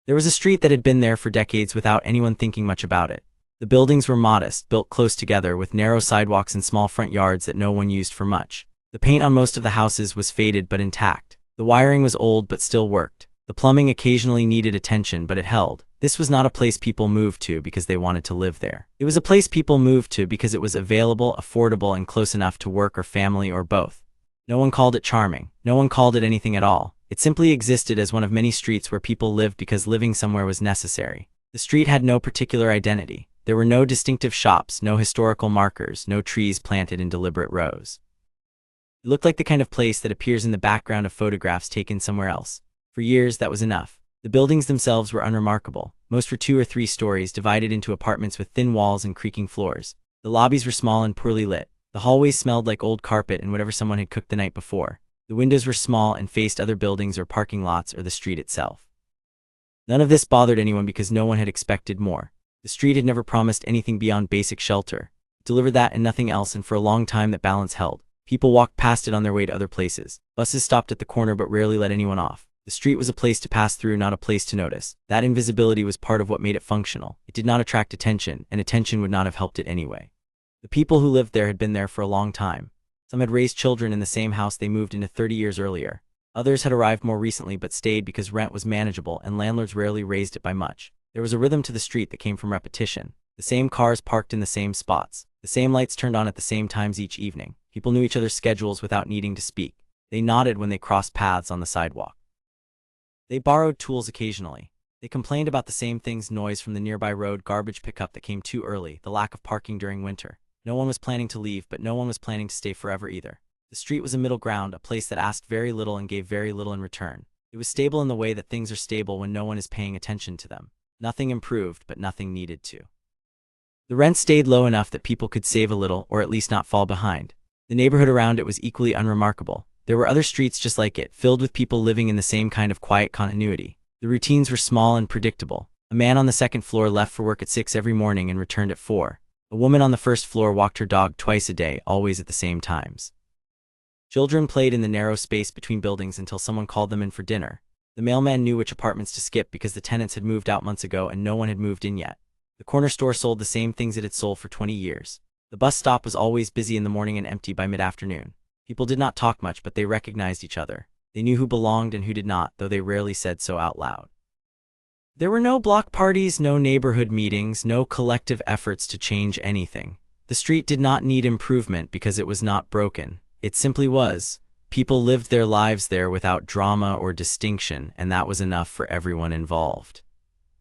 There was a street that had been there for decades without anyone thinking much about it. The buildings were modest, built close together with narrow sidewalks and small front yards that no one used for much. The paint on most of the houses was faded but intact. The wiring was old but still worked. The plumbing occasionally needed attention, but it held. This was not a place people moved to because they wanted to live there. It was a place people moved to because it was available, affordable, and close enough to work or family or both. No one called it charming. No one called it anything at all. It simply existed as one of many streets where people lived because living somewhere was necessary. The street had no particular identity. There were no distinctive shops, no historical markers, no trees planted in deliberate rows. It looked like the kind of place that appears in the background of photographs taken somewhere else. For years, that was enough. The buildings themselves were unremarkable. Most were 2 or 3 stories divided into apartments with thin walls and creaking floors. The lobbies were small and poorly lit. The hallways smelled like old carpet and whatever someone had cooked the night before. The windows were small and faced other buildings or parking lots or the street itself. None of this bothered anyone because no one had expected more. The street had never promised anything beyond basic shelter. It delivered that and nothing else, and for a long time that balance held. People walked past it on their way to other places. Buses stopped at the corner but rarely let anyone off. The street was a place to pass through, not a place to notice. That invisibility was part of what made it functional. It did not attract attention, and attention would not have helped it anyway. The people who lived there had been there for a long time. Some had raised children in the same house they moved into 30 years earlier. Others had arrived more recently but stayed because rent was manageable and landlords rarely raised it by much. There was a rhythm to the street that came from repetition. The same cars parked in the same spots. The same lights turned on at the same times each evening. People knew each other's schedules without needing to speak. They nodded when they crossed paths on the sidewalk. They borrowed tools occasionally. They complained about the same things: noise from the nearby road, garbage pickup that came too early, the lack of parking during winter. No one was planning to leave, but no one was planning to stay forever either. The street was a middle ground, a place that asked very little and gave very little in return. It was stable in the way that things are stable when no one is paying attention to them. Nothing improved, but nothing needed to. The rent stayed low enough that people could save a little, or at least not fall behind. The neighborhood around it was equally unremarkable. There were other streets just like it, filled with people living in the same kind of quiet continuity. The routines were small and predictable. A man on the second floor left for work at 6 every morning and returned at 4. A woman on the first floor walked her dog twice a day, always at the same times. Children played in the narrow space between buildings until someone called them in for dinner. The mailman knew which apartments to skip because the tenants had moved out months ago and no one had moved in yet. The corner store sold the same things it had sold for 20 years. The bus stop was always busy in the morning and empty by mid-afternoon. People did not talk much, but they recognized each other. They knew who belonged and who did not, though they rarely said so out loud. There were no block parties, no neighborhood meetings, no collective efforts to change anything. The street did not need improvement because it was not broken. It simply was. People lived their lives there without drama or distinction, and that was enough for everyone involved.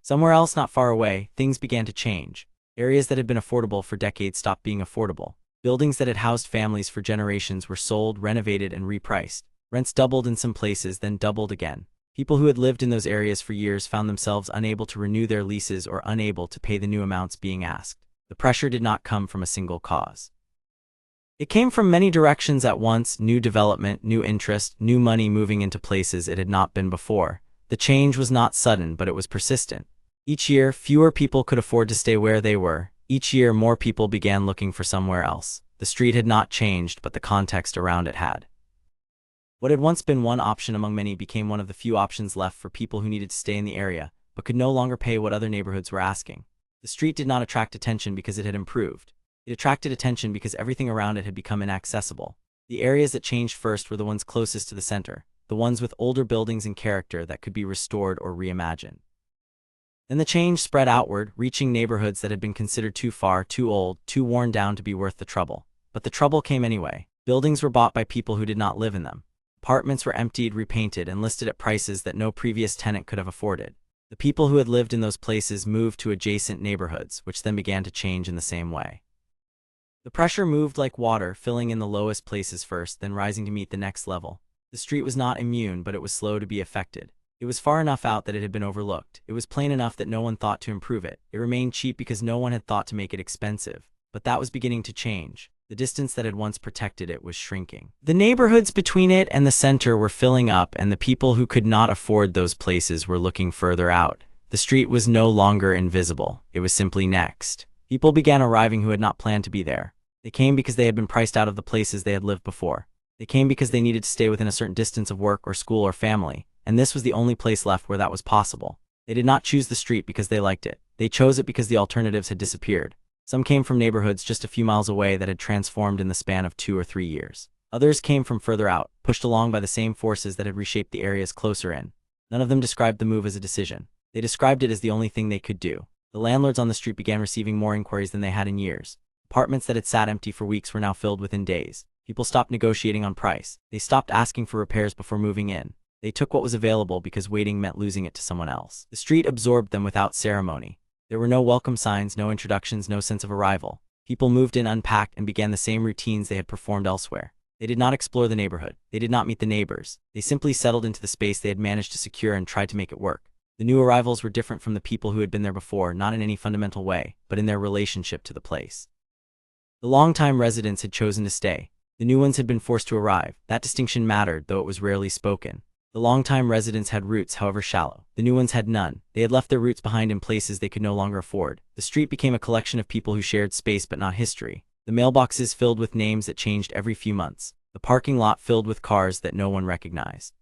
Somewhere else not far away, things began to change. Areas that had been affordable for decades stopped being affordable. Buildings that had housed families for generations were sold, renovated, and repriced. Rents doubled in some places, then doubled again. People who had lived in those areas for years found themselves unable to renew their leases or unable to pay the new amounts being asked. The pressure did not come from a single cause. It came from many directions at once: new development, new interest, new money moving into places it had not been before. The change was not sudden, but it was persistent. Each year, fewer people could afford to stay where they were. Each year, more people began looking for somewhere else. The street had not changed, but the context around it had. What had once been one option among many became one of the few options left for people who needed to stay in the area, but could no longer pay what other neighborhoods were asking. The street did not attract attention because it had improved. It attracted attention because everything around it had become inaccessible. The areas that changed first were the ones closest to the center, the ones with older buildings and character that could be restored or reimagined. Then the change spread outward, reaching neighborhoods that had been considered too far, too old, too worn down to be worth the trouble. But the trouble came anyway. Buildings were bought by people who did not live in them. Apartments were emptied, repainted, and listed at prices that no previous tenant could have afforded. The people who had lived in those places moved to adjacent neighborhoods, which then began to change in the same way. The pressure moved like water, filling in the lowest places first, then rising to meet the next level. The street was not immune, but it was slow to be affected. It was far enough out that it had been overlooked. It was plain enough that no one thought to improve it. It remained cheap because no one had thought to make it expensive. But that was beginning to change. The distance that had once protected it was shrinking. The neighborhoods between it and the center were filling up, and the people who could not afford those places were looking further out. The street was no longer invisible. It was simply next. People began arriving who had not planned to be there. They came because they had been priced out of the places they had lived before. They came because they needed to stay within a certain distance of work or school or family, and this was the only place left where that was possible. They did not choose the street because they liked it. They chose it because the alternatives had disappeared. Some came from neighborhoods just a few miles away that had transformed in the span of 2 or 3 years. Others came from further out, pushed along by the same forces that had reshaped the areas closer in. None of them described the move as a decision. They described it as the only thing they could do. The landlords on the street began receiving more inquiries than they had in years. Apartments that had sat empty for weeks were now filled within days. People stopped negotiating on price. They stopped asking for repairs before moving in. They took what was available because waiting meant losing it to someone else. The street absorbed them without ceremony. There were no welcome signs, no introductions, no sense of arrival. People moved in unpacked and began the same routines they had performed elsewhere. They did not explore the neighborhood. They did not meet the neighbors. They simply settled into the space they had managed to secure and tried to make it work. The new arrivals were different from the people who had been there before, not in any fundamental way, but in their relationship to the place. The longtime residents had chosen to stay. The new ones had been forced to arrive. That distinction mattered, though it was rarely spoken. The longtime residents had roots, however shallow. The new ones had none. They had left their roots behind in places they could no longer afford. The street became a collection of people who shared space but not history. The mailboxes filled with names that changed every few months. The parking lot filled with cars that no one recognized.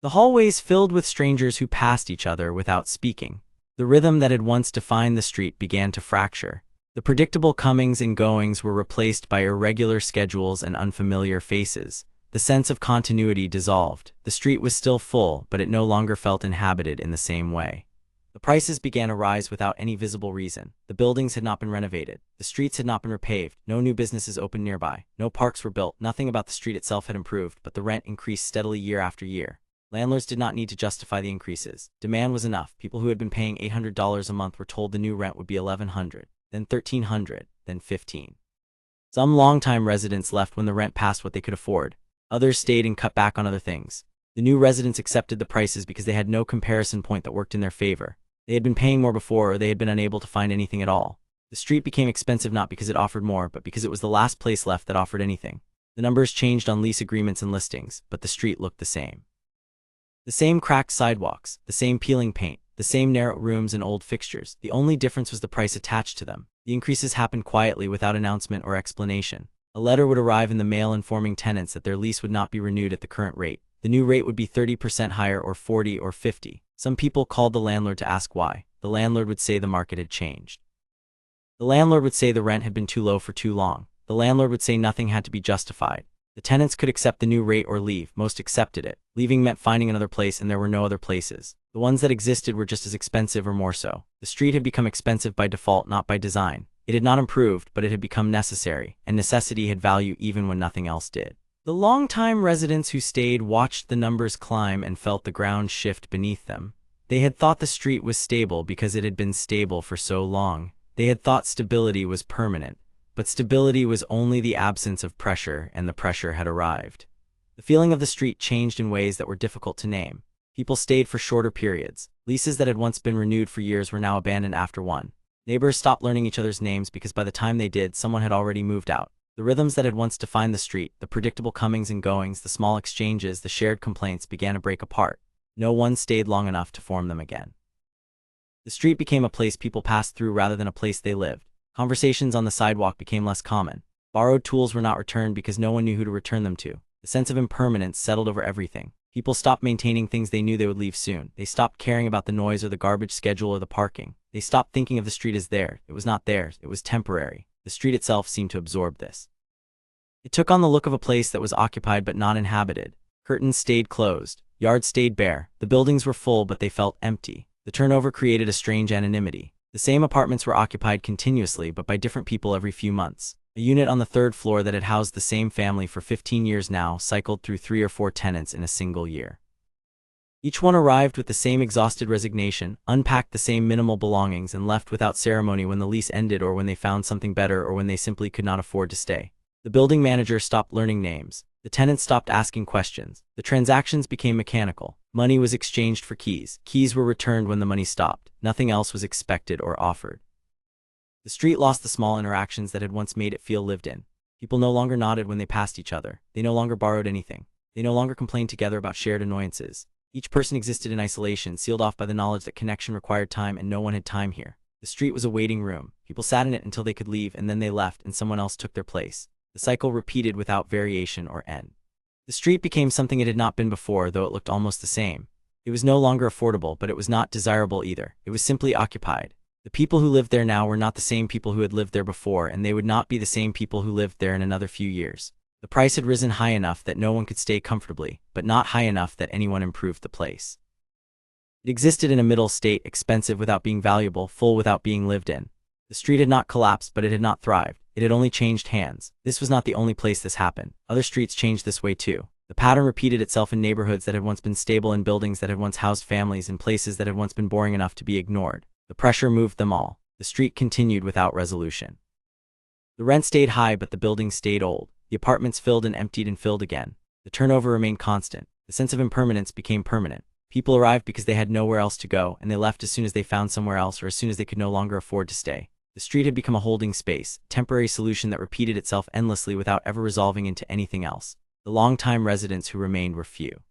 The hallways filled with strangers who passed each other without speaking. The rhythm that had once defined the street began to fracture. The predictable comings and goings were replaced by irregular schedules and unfamiliar faces. The sense of continuity dissolved. The street was still full, but it no longer felt inhabited in the same way. The prices began to rise without any visible reason. The buildings had not been renovated. The streets had not been repaved. No new businesses opened nearby. No parks were built. Nothing about the street itself had improved, but the rent increased steadily year after year. Landlords did not need to justify the increases. Demand was enough. People who had been paying $800 a month were told the new rent would be $1,100, then $1,300, then $1,500. Some longtime residents left when the rent passed what they could afford. Others stayed and cut back on other things. The new residents accepted the prices because they had no comparison point that worked in their favor. They had been paying more before, or they had been unable to find anything at all. The street became expensive not because it offered more, but because it was the last place left that offered anything. The numbers changed on lease agreements and listings, but the street looked the same. The same cracked sidewalks, the same peeling paint, the same narrow rooms and old fixtures. The only difference was the price attached to them. The increases happened quietly without announcement or explanation. A letter would arrive in the mail informing tenants that their lease would not be renewed at the current rate. The new rate would be 30% higher, or 40 or 50. Some people called the landlord to ask why. The landlord would say the market had changed. The landlord would say the rent had been too low for too long. The landlord would say nothing had to be justified. The tenants could accept the new rate or leave. Most accepted it. Leaving meant finding another place, and there were no other places. The ones that existed were just as expensive or more so. The street had become expensive by default, not by design. It had not improved, but it had become necessary, and necessity had value even when nothing else did. The long-time residents who stayed watched the numbers climb and felt the ground shift beneath them. They had thought the street was stable because it had been stable for so long. They had thought stability was permanent, but stability was only the absence of pressure, and the pressure had arrived. The feeling of the street changed in ways that were difficult to name. People stayed for shorter periods. Leases that had once been renewed for years were now abandoned after one. Neighbors stopped learning each other's names because by the time they did, someone had already moved out. The rhythms that had once defined the street, the predictable comings and goings, the small exchanges, the shared complaints began to break apart. No one stayed long enough to form them again. The street became a place people passed through rather than a place they lived. Conversations on the sidewalk became less common. Borrowed tools were not returned because no one knew who to return them to. The sense of impermanence settled over everything. People stopped maintaining things they knew they would leave soon. They stopped caring about the noise or the garbage schedule or the parking. They stopped thinking of the street as theirs. It was not theirs. It was temporary. The street itself seemed to absorb this. It took on the look of a place that was occupied but not inhabited. Curtains stayed closed. Yards stayed bare. The buildings were full, but they felt empty. The turnover created a strange anonymity. The same apartments were occupied continuously, but by different people every few months. A unit on the third floor that had housed the same family for 15 years now cycled through 3 or 4 tenants in a single year. Each one arrived with the same exhausted resignation, unpacked the same minimal belongings, and left without ceremony when the lease ended, or when they found something better, or when they simply could not afford to stay. The building manager stopped learning names. The tenants stopped asking questions. The transactions became mechanical. Money was exchanged for keys. Keys were returned when the money stopped. Nothing else was expected or offered. The street lost the small interactions that had once made it feel lived in. People no longer nodded when they passed each other. They no longer borrowed anything. They no longer complained together about shared annoyances. Each person existed in isolation, sealed off by the knowledge that connection required time, and no one had time here. The street was a waiting room. People sat in it until they could leave, and then they left, and someone else took their place. The cycle repeated without variation or end. The street became something it had not been before, though it looked almost the same. It was no longer affordable, but it was not desirable either. It was simply occupied. The people who lived there now were not the same people who had lived there before, and they would not be the same people who lived there in another few years. The price had risen high enough that no one could stay comfortably, but not high enough that anyone improved the place. It existed in a middle state, expensive without being valuable, full without being lived in. The street had not collapsed, but it had not thrived. It had only changed hands. This was not the only place this happened. Other streets changed this way too. The pattern repeated itself in neighborhoods that had once been stable, in buildings that had once housed families, in places that had once been boring enough to be ignored. The pressure moved them all. The street continued without resolution. The rent stayed high, but the buildings stayed old. The apartments filled and emptied and filled again. The turnover remained constant. The sense of impermanence became permanent. People arrived because they had nowhere else to go, and they left as soon as they found somewhere else or as soon as they could no longer afford to stay. The street had become a holding space, a temporary solution that repeated itself endlessly without ever resolving into anything else. The long-time residents who remained were few.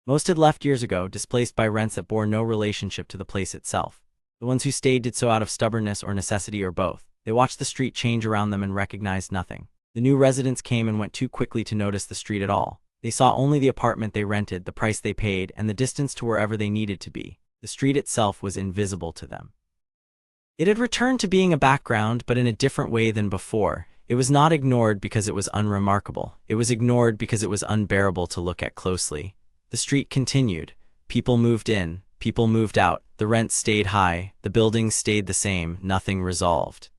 Most had left years ago, displaced by rents that bore no relationship to the place itself. The ones who stayed did so out of stubbornness or necessity or both. They watched the street change around them and recognized nothing. The new residents came and went too quickly to notice the street at all. They saw only the apartment they rented, the price they paid, and the distance to wherever they needed to be. The street itself was invisible to them. It had returned to being a background, but in a different way than before. It was not ignored because it was unremarkable. It was ignored because it was unbearable to look at closely. The street continued. People moved in, people moved out, the rent stayed high, the buildings stayed the same, nothing resolved.